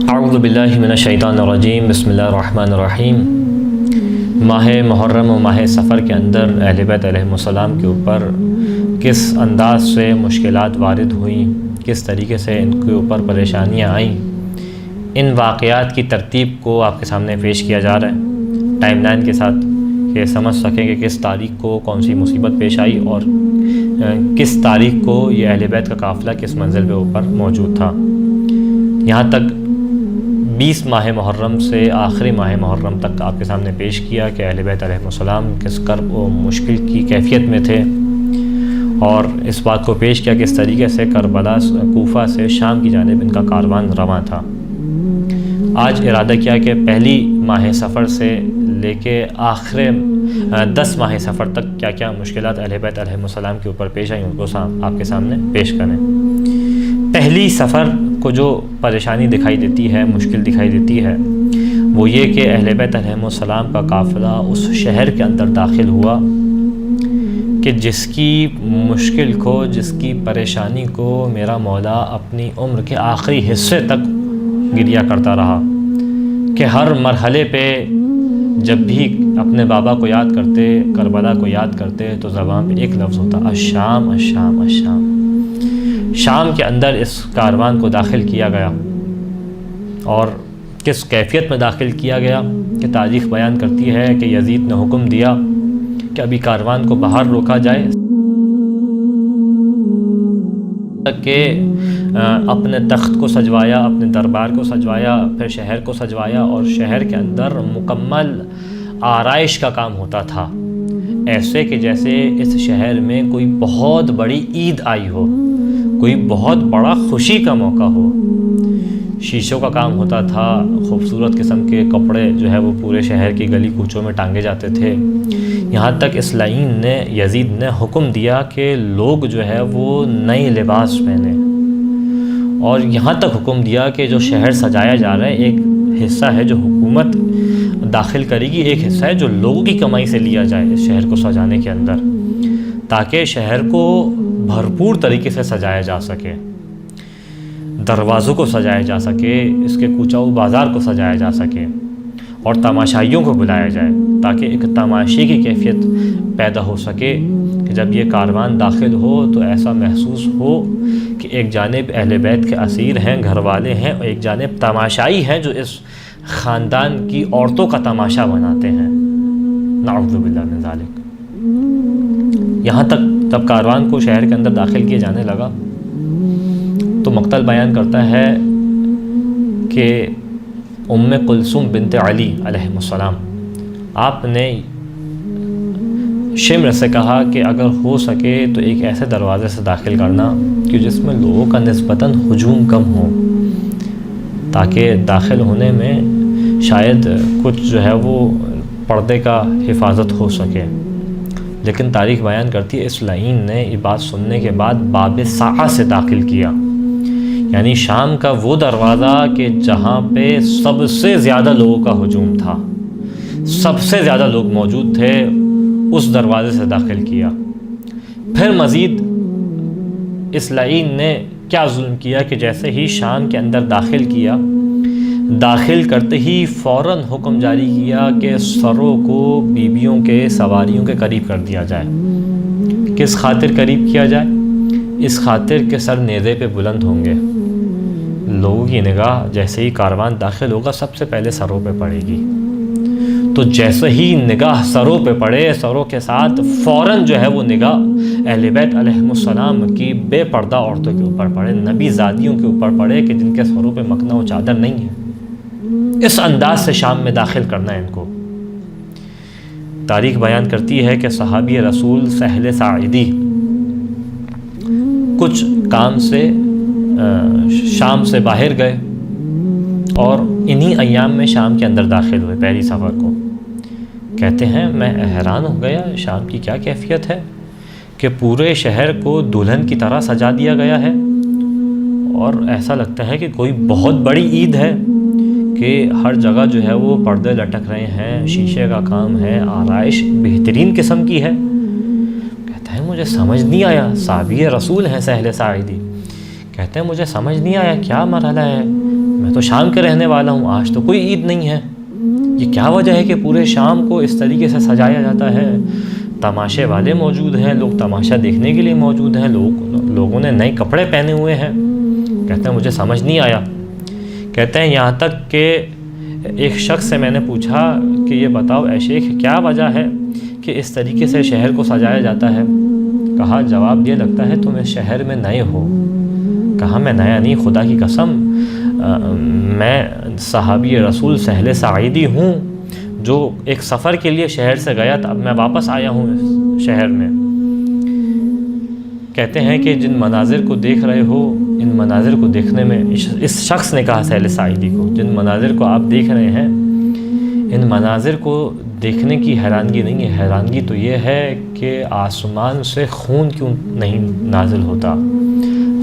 اعوذ باللہ من الشیطان الرجیم، بسم اللہ الرحمن الرحیم۔ ماہ محرم و ماہ سفر کے اندر اہل بیت علیہم السلام کے اوپر کس انداز سے مشکلات وارد ہوئیں، کس طریقے سے ان کے اوپر پریشانیاں آئیں، ان واقعات کی ترتیب کو آپ کے سامنے پیش کیا جا رہا ہے ٹائم لائن کے ساتھ، کہ سمجھ سکیں کہ کس تاریخ کو کون سی مصیبت پیش آئی اور کس تاریخ کو یہ اہل بیت کا قافلہ کس منزل پہ اوپر موجود تھا۔ یہاں تک 20 ماہ محرم سے آخری ماہ محرم تک آپ کے سامنے پیش کیا کہ اہل بیت علیہ السلام کس کرب و مشکل کی کیفیت میں تھے، اور اس بات کو پیش کیا کہ اس طریقے سے کربلا کوفہ سے شام کی جانب ان کا کاروان رواں تھا۔ آج ارادہ کیا کہ پہلی ماہ سفر سے لے کے آخر 10 ماہ سفر تک کیا کیا مشکلات اہل بیت علیہ السلام کے اوپر پیش آئیں ان کو آپ کے سامنے پیش کریں۔ پہلی سفر کو جو پریشانی دکھائی دیتی ہے، مشکل دکھائی دیتی ہے، وہ یہ کہ اہل بیت علیہ السلام کا قافلہ اس شہر کے اندر داخل ہوا کہ جس کی مشکل کو، جس کی پریشانی کو میرا مولا اپنی عمر کے آخری حصے تک گریہ کرتا رہا، کہ ہر مرحلے پہ جب بھی اپنے بابا کو یاد کرتے، کربلا کو یاد کرتے، تو زبان پہ ایک لفظ ہوتا، الشام الشام الشام۔ شام کے اندر اس کاروان کو داخل کیا گیا، اور کس کیفیت میں داخل کیا گیا کہ تاریخ بیان کرتی ہے کہ یزید نے حکم دیا کہ ابھی کاروان کو باہر روکا جائے، کہ اپنے تخت کو سجوایا، اپنے دربار کو سجوایا، پھر شہر کو سجوایا، اور شہر کے اندر مکمل آرائش کا کام ہوتا تھا، ایسے کہ جیسے اس شہر میں کوئی بہت بڑی عید آئی ہو، کوئی بہت بڑا خوشی کا موقع ہو۔ شیشوں کا کام ہوتا تھا، خوبصورت قسم کے کپڑے جو ہے وہ پورے شہر کی گلی کوچوں میں ٹانگے جاتے تھے، یہاں تک اس لعین نے، یزید نے حکم دیا کہ لوگ جو ہے وہ نئے لباس پہنیں، اور یہاں تک حکم دیا کہ جو شہر سجایا جا رہا ہے، ایک حصہ ہے جو حکومت داخل کرے گی، ایک حصہ ہے جو لوگوں کی کمائی سے لیا جائے اس شہر کو سجانے کے اندر، تاکہ شہر کو بھرپور طریقے سے سجایا جا سکے، دروازوں کو سجایا جا سکے، اس کے کوچاؤ بازار کو سجایا جا سکے، اور تماشائیوں کو بلایا جائے، تاکہ ایک تماشے کی کیفیت پیدا ہو سکے کہ جب یہ کاروان داخل ہو تو ایسا محسوس ہو کہ ایک جانب اہل بیت کے اسیر ہیں، گھر والے ہیں، اور ایک جانب تماشائی ہیں جو اس خاندان کی عورتوں کا تماشا بناتے ہیں، نعوذ باللہ من ذالک۔ یہاں تک جب کاروان کو شہر کے اندر داخل کیے جانے لگا تو مقتل بیان کرتا ہے کہ ام کلثوم بنت علی علیہ السلام، آپ نے شمر سے کہا کہ اگر ہو سکے تو ایک ایسے دروازے سے داخل کرنا کہ جس میں لوگوں کا نسبتاً ہجوم کم ہو، تاکہ داخل ہونے میں شاید کچھ جو ہے وہ پردے کا حفاظت ہو سکے۔ لیکن تاریخ بیان کرتی ہے اس لعین نے یہ بات سننے کے بعد باب ساعہ سے داخل کیا، یعنی شام کا وہ دروازہ کہ جہاں پہ سب سے زیادہ لوگوں کا ہجوم تھا، سب سے زیادہ لوگ موجود تھے، اس دروازے سے داخل کیا۔ پھر مزید اس لعین نے کیا ظلم کیا کہ جیسے ہی شام کے اندر داخل کیا، داخل کرتے ہی فوراً حکم جاری کیا کہ سروں کو بیبیوں کے، سواریوں کے قریب کر دیا جائے۔ کس خاطر قریب کیا جائے؟ اس خاطر کہ سر نیزے پہ بلند ہوں گے، لوگوں کی نگاہ جیسے ہی کاروان داخل ہوگا سب سے پہلے سروں پہ پڑے گی، تو جیسے ہی نگاہ سروں پہ پڑے، سروں کے ساتھ فوراً جو ہے وہ نگاہ اہل بیت علیہ السلام کی بے پردہ عورتوں کے اوپر پڑے، نبی زادیوں کے اوپر پڑے کہ جن کے سروں پہ مکنا و چادر نہیں ہے۔ اس انداز سے شام میں داخل کرنا ہے ان کو۔ تاریخ بیان کرتی ہے کہ صحابی رسول سہل ساعدی کچھ کام سے شام سے باہر گئے، اور انہی ایام میں شام کے اندر داخل ہوئے پہلی سفر کو۔ کہتے ہیں میں حیران ہو گیا، شام کی کیا کیفیت ہے کہ پورے شہر کو دلہن کی طرح سجا دیا گیا ہے، اور ایسا لگتا ہے کہ کوئی بہت بڑی عید ہے، کہ ہر جگہ جو ہے وہ پردے لٹک رہے ہیں، شیشے کا کام ہے، آرائش بہترین قسم کی ہے۔ کہتا ہے مجھے سمجھ نہیں آیا، صحابی رسول ہیں سہل ساعدی، کہتے ہیں مجھے سمجھ نہیں آیا کیا مرحلہ ہے، میں تو شام کے رہنے والا ہوں، آج تو کوئی عید نہیں ہے، یہ کیا وجہ ہے کہ پورے شام کو اس طریقے سے سجایا جاتا ہے، تماشے والے موجود ہیں، لوگ تماشا دیکھنے کے لیے موجود ہیں، لوگوں نے نئے کپڑے پہنے ہوئے ہیں۔ کہتے ہیں مجھے سمجھ نہیں آیا۔ کہتے ہیں یہاں تک کہ ایک شخص سے میں نے پوچھا کہ یہ بتاؤ اے شیخ کیا وجہ ہے کہ اس طریقے سے شہر کو سجایا جاتا ہے؟ کہا جواب یہ لگتا ہے تم اس شہر میں نئے ہو۔ کہا میں نیا نہیں، خدا کی قسم میں صحابی رسول سہل سعیدی ہوں جو ایک سفر کے لیے شہر سے گیا تھا، اب میں واپس آیا ہوں اس شہر میں۔ کہتے ہیں کہ جن مناظر کو دیکھ رہے ہو، ان مناظر کو دیکھنے میں، اس شخص نے کہا سہل سعیدی کو، جن مناظر کو آپ دیکھ رہے ہیں ان مناظر کو دیکھنے کی حیرانگی نہیں ہے، حیرانگی تو یہ ہے کہ آسمان سے خون کیوں نہیں نازل ہوتا،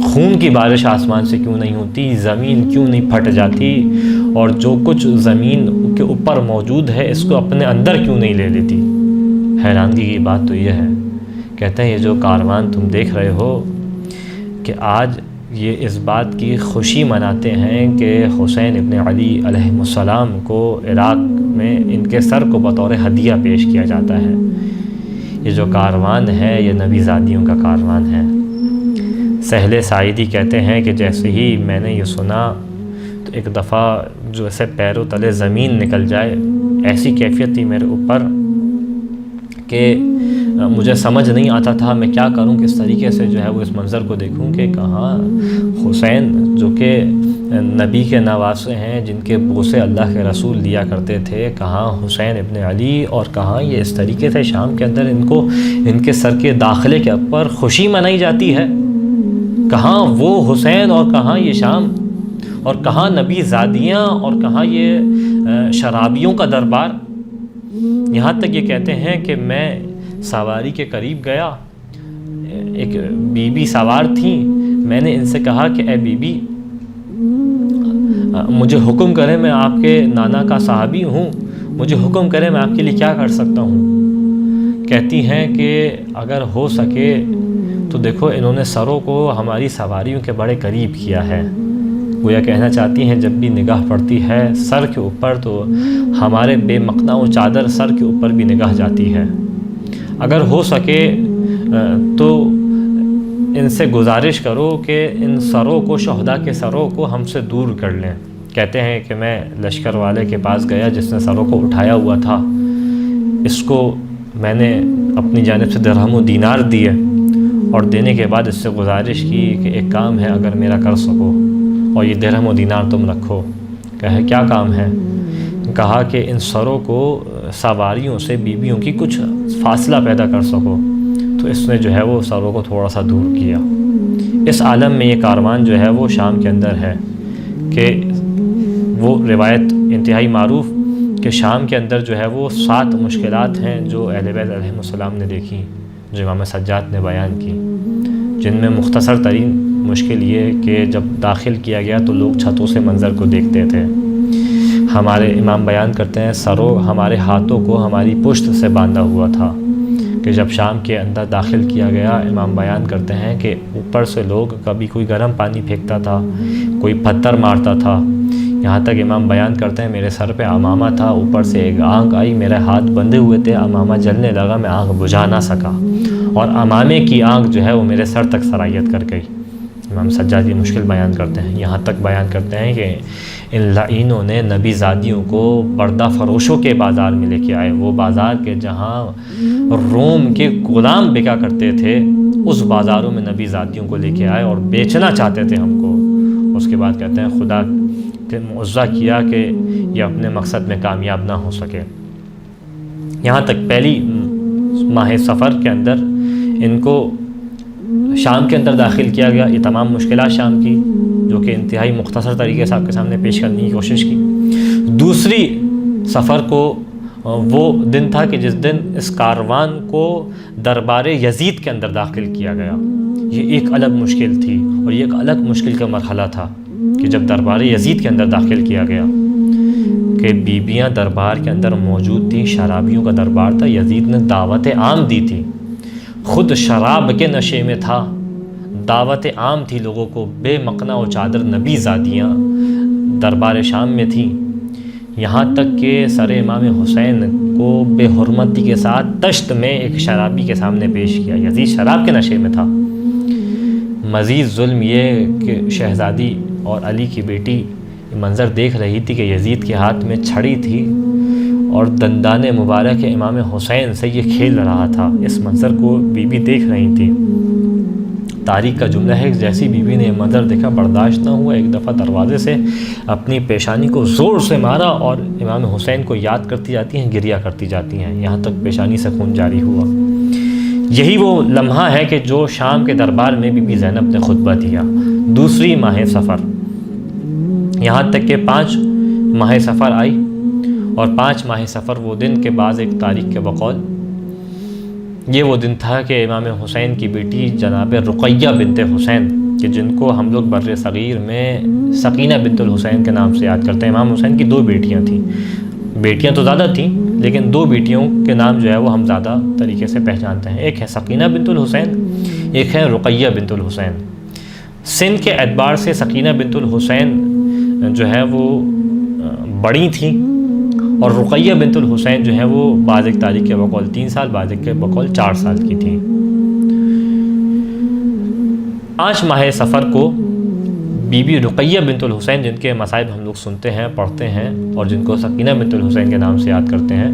خون کی بارش آسمان سے کیوں نہیں ہوتی، زمین کیوں نہیں پھٹ جاتی، اور جو کچھ زمین کے اوپر موجود ہے اس کو اپنے اندر کیوں نہیں لے لیتی۔ حیرانگی کی بات تو یہ ہے۔ کہتے ہیں یہ جو کاروان تم دیکھ رہے ہو کہ آج یہ اس بات کی خوشی مناتے ہیں کہ حسین ابن علی علیہ السلام کو عراق میں ان کے سر کو بطور ہدیہ پیش کیا جاتا ہے۔ یہ جو کاروان ہے یہ نبی زادیوں کا کاروان ہے۔ سہل سعیدی کہتے ہیں کہ جیسے ہی میں نے یہ سنا تو ایک دفعہ جو ایسے پیروں تلے زمین نکل جائے ایسی کیفیت تھی میرے اوپر کہ مجھے سمجھ نہیں آتا تھا میں کیا کروں، کس طریقے سے جو ہے وہ اس منظر کو دیکھوں کہ کہاں حسین جو کہ نبی کے نواسے ہیں، جن کے بوسے اللہ کے رسول لیا کرتے تھے، کہاں حسین ابن علی، اور کہاں یہ اس طریقے سے شام کے اندر ان کے سر کے داخلے کے اوپر خوشی منائی جاتی ہے، کہاں وہ حسین اور کہاں یہ شام، اور کہاں نبی زادیاں اور کہاں یہ شرابیوں کا دربار۔ یہاں تک یہ کہتے ہیں کہ میں سواری کے قریب گیا، ایک بی بی سوار تھیں، میں نے ان سے کہا کہ اے بی بی مجھے حکم کرے، میں آپ کے نانا کا صحابی ہوں، مجھے حکم کرے میں آپ کے لیے کیا کر سکتا ہوں۔ کہتی ہیں کہ اگر ہو سکے تو دیکھو انہوں نے سروں کو ہماری سواریوں کے بڑے قریب کیا ہے، گویا کہنا چاہتی ہیں جب بھی نگاہ پڑتی ہے سر کے اوپر تو ہمارے بے مقنا و چادر سر کے اوپر بھی نگاہ جاتی ہے۔ اگر ہو سکے تو ان سے گزارش کرو کہ ان سروں کو، شہداء کے سروں کو ہم سے دور کر لیں۔ کہتے ہیں کہ میں لشکر والے کے پاس گیا جس نے سروں کو اٹھایا ہوا تھا، اس کو میں نے اپنی جانب سے درہم و دینار دیے اور دینے کے بعد اس سے گزارش کی کہ ایک کام ہے اگر میرا کر سکو اور یہ درہم و دینار تم رکھو۔ کہے کیا کام ہے؟ کہا کہ ان سروں کو سواریوں سے، بیویوں کی کچھ فاصلہ پیدا کر سکو۔ تو اس نے جو ہے وہ سروں کو تھوڑا سا دور کیا۔ اس عالم میں یہ کاروان جو ہے وہ شام کے اندر ہے کہ وہ روایت انتہائی معروف کہ شام کے اندر جو ہے وہ 7 مشکلات ہیں جو اہل بیت علیہ السلام نے دیکھی، جو امام سجاد نے بیان کی، جن میں مختصر ترین مشکل یہ کہ جب داخل کیا گیا تو لوگ چھتوں سے منظر کو دیکھتے تھے۔ ہمارے امام بیان کرتے ہیں سروں ہمارے ہاتھوں کو ہماری پشت سے باندھا ہوا تھا کہ جب شام کے اندر داخل کیا گیا، امام بیان کرتے ہیں کہ اوپر سے لوگ کبھی کوئی گرم پانی پھینکتا تھا، کوئی پتھر مارتا تھا، یہاں تک امام بیان کرتے ہیں میرے سر پہ عمامہ تھا، اوپر سے ایک آنکھ آئی، میرے ہاتھ بندھے ہوئے تھے، عمامہ جلنے لگا، میں آنکھ بجھا نہ سکا اور عمامے کی آنکھ جو ہے وہ میرے سر تک سرایت کر گئی۔ امام سجاد یہ مشکل بیان کرتے ہیں۔ یہاں تک بیان کرتے ہیں کہ ان لعینوں نے نبی زادیوں کو بردہ فروشوں کے بازار میں لے کے آئے، وہ بازار کے جہاں روم کے غلام بکا کرتے تھے، اس بازاروں میں نبی زادیوں کو لے کے آئے اور بیچنا چاہتے تھے ہم کو۔ اس کے بعد کہتے ہیں خدا نے معاوضہ کیا کہ یہ اپنے مقصد میں کامیاب نہ ہو سکے۔ یہاں تک پہلی ماہ سفر کے اندر ان کو شام کے اندر داخل کیا گیا، یہ تمام مشکلات شام کی جو کہ انتہائی مختصر طریقے سے آپ کے سامنے پیش کرنے کی کوشش کی۔ دوسری سفر کو وہ دن تھا کہ جس دن اس کاروان کو دربار یزید کے اندر داخل کیا گیا، یہ ایک الگ مشکل تھی اور یہ ایک الگ مشکل کا مرحلہ تھا کہ جب دربار یزید کے اندر داخل کیا گیا کہ بیبیاں دربار کے اندر موجود تھیں، شرابیوں کا دربار تھا، یزید نے دعوت عام دی تھی، خود شراب کے نشے میں تھا، دعوت عام تھی لوگوں کو، بے مقنع و چادر نبی زادیاں دربار شام میں تھیں، یہاں تک کہ سر امام حسین کو بے حرمتی کے ساتھ تشت میں ایک شرابی کے سامنے پیش کیا۔ یزید شراب کے نشے میں تھا۔ مزید ظلم یہ کہ شہزادی اور علی کی بیٹی منظر دیکھ رہی تھی کہ یزید کے ہاتھ میں چھڑی تھی اور دندان مبارک امام حسین سے یہ کھیل رہا تھا۔ اس منظر کو بی بی دیکھ رہی تھی۔ تاریخ کا جملہ ہے کہ جیسی بی بی نے یہ منظر دیکھا برداشت نہ ہوا، ایک دفعہ دروازے سے اپنی پیشانی کو زور سے مارا اور امام حسین کو یاد کرتی جاتی ہیں، گریہ کرتی جاتی ہیں، یہاں تک پیشانی سے خون جاری ہوا۔ یہی وہ لمحہ ہے کہ جو شام کے دربار میں بی بی زینب نے خطبہ دیا۔ دوسری ماہ سفر، یہاں تک کہ 5 ماہ سفر آئی، اور 5 ماہ سفر وہ دن کے بعد ایک تاریخ کے بقول یہ وہ دن تھا کہ امام حسین کی بیٹی جناب رقیہ بنت حسین، کہ جن کو ہم لوگ بر صغیر میں سکینہ بنت الحسین کے نام سے یاد کرتے ہیں۔ امام حسین کی 2 بیٹیاں تھیں، بیٹیاں تو زیادہ تھیں لیکن 2 بیٹیوں کے نام جو ہے وہ ہم زیادہ طریقے سے پہچانتے ہیں۔ ایک ہے سکینہ بنت الحسین، ایک ہے رقیہ بنت الحسین۔ سن کے اعتبار سے سکینہ بنت الحسین جو ہے وہ بڑی تھیں، اور رقیہ بنت الحسین جو ہے وہ بعض ایک تاریخ کے بقول 3 سال، بعض ایک کے بقول 4 سال کی تھی۔ 5 ماہ سفر کو بی بی رقیہ بنت الحسین، جن کے مصائب ہم لوگ سنتے ہیں، پڑھتے ہیں، اور جن کو سکینہ بنت الحسین کے نام سے یاد کرتے ہیں،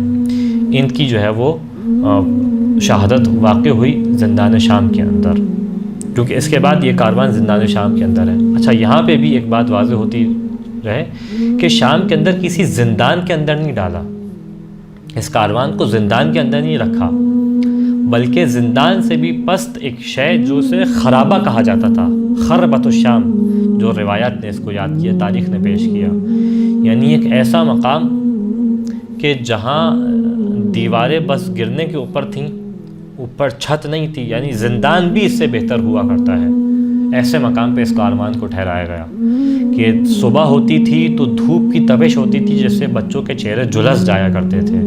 ان کی جو ہے وہ شہادت واقع ہوئی زندان شام کے اندر، کیونکہ اس کے بعد یہ کاروان زندان شام کے اندر ہے۔ اچھا، یہاں پہ بھی ایک بات واضح ہوتی رہے کہ شام کے اندر کسی زندان کے اندر نہیں ڈالا، اس کاروان کو زندان کے اندر نہیں رکھا، بلکہ زندان سے بھی پست ایک شے جو اسے خرابہ کہا جاتا تھا، خربۃ الشام، جو روایات نے اس کو یاد کیا، تاریخ نے پیش کیا، یعنی ایک ایسا مقام کہ جہاں دیواریں بس گرنے کے اوپر تھیں، اوپر چھت نہیں تھی، یعنی زندان بھی اس سے بہتر ہوا کرتا ہے۔ ایسے مقام پہ اس کاروان کو ٹھہرایا گیا کہ صبح ہوتی تھی تو دھوپ کی تپش ہوتی تھی جس سے بچوں کے چہرے جھلس جایا کرتے تھے،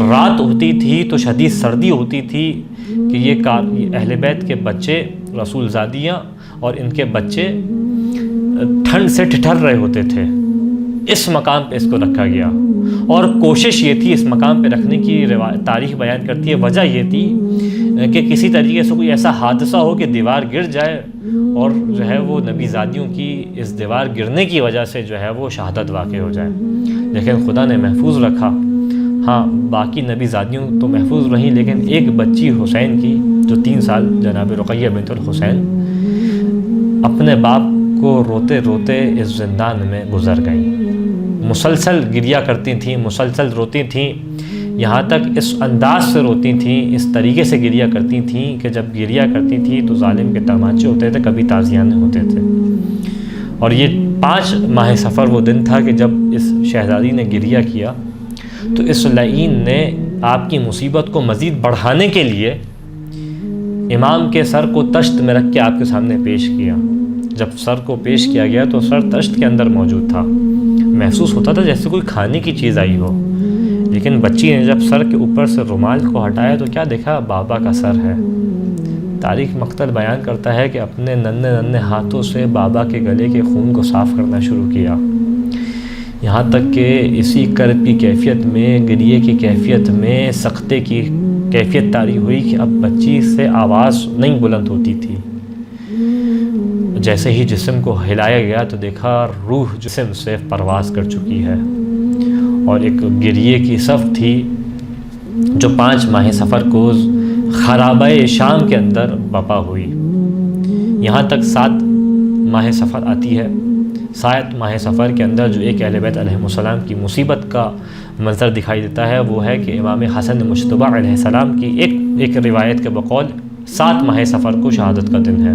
رات ہوتی تھی تو شدید سردی ہوتی تھی کہ یہ اہل بیت کے بچے، رسول زادیاں اور ان کے بچے ٹھنڈ سے ٹھٹر رہے ہوتے تھے۔ اس مقام پہ اس کو رکھا گیا، اور کوشش یہ تھی اس مقام پہ رکھنے کی، تاریخ بیان کرتی ہے وجہ یہ تھی کہ کسی طریقے سے کوئی ایسا حادثہ ہو کہ دیوار گر جائے اور جو ہے وہ نبی زادیوں کی اس دیوار گرنے کی وجہ سے جو ہے وہ شہادت واقع ہو جائے، لیکن خدا نے محفوظ رکھا۔ ہاں، باقی نبی زادیوں تو محفوظ رہیں، لیکن ایک بچی حسین کی جو 3 سال جناب رقیہ بنت الحسین اپنے باپ کو روتے روتے اس زندان میں گزر گئیں، مسلسل گریہ کرتی تھیں، مسلسل روتی تھیں، یہاں تک اس انداز سے روتی تھیں، اس طریقے سے گریہ کرتی تھیں کہ جب گریہ کرتی تھیں تو ظالم کے تماچے ہوتے تھے، کبھی تازیانے ہوتے تھے۔ اور یہ 5 ماہ سفر وہ دن تھا کہ جب اس شہزادی نے گریہ کیا تو اس لعین نے آپ کی مصیبت کو مزید بڑھانے کے لیے امام کے سر کو تشت میں رکھ کے آپ کے سامنے پیش کیا۔ جب سر کو پیش کیا گیا تو سر تشت کے اندر موجود تھا، محسوس ہوتا تھا جیسے کوئی کھانے کی چیز آئی ہو، لیکن بچی نے جب سر کے اوپر سے رومال کو ہٹایا تو کیا دیکھا؟ بابا کا سر ہے۔ تاریخ مقتل بیان کرتا ہے کہ اپنے ننھے ہاتھوں سے بابا کے گلے کے خون کو صاف کرنا شروع کیا، یہاں تک کہ اسی کرب کی کیفیت میں، گریے کی کیفیت میں، سختے کی کیفیت طاری ہوئی کہ اب بچی سے آواز نہیں بلند ہوتی تھی۔ جیسے ہی جسم کو ہلایا گیا تو دیکھا روح جسم سے پرواز کر چکی ہے، اور ایک گریے کی صف تھی جو 5 ماہ سفر کو خرابہ شام کے اندر بپا ہوئی۔ یہاں تک 7 ماہ سفر آتی ہے۔ 7 ماہ سفر کے اندر جو ایک اہل بیت علیہ السلام کی مصیبت کا منظر دکھائی دیتا ہے وہ ہے کہ امام حسن مجتبی علیہ السلام کی ایک روایت کے بقول 7 ماہ سفر کو شہادت کا دن ہے۔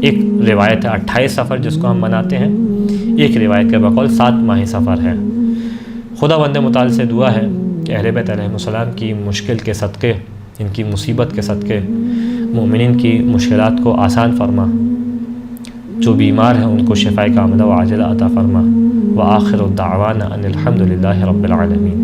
ایک روایت ہے 28 سفر جس کو ہم مناتے ہیں، ایک روایت کے بقول 7 ماہ سفر ہے۔ خدا بند متعال سے دعا ہے کہ اہل بیت علیہ السلام کی مشکل کے صدقے، ان کی مصیبت کے صدقے مومنین کی مشکلات کو آسان فرما، جو بیمار ہیں ان کو شفاء کاملہ و عاجلہ عطا فرما، وآخر الدعوانا ان الحمد للہ رب العالمین۔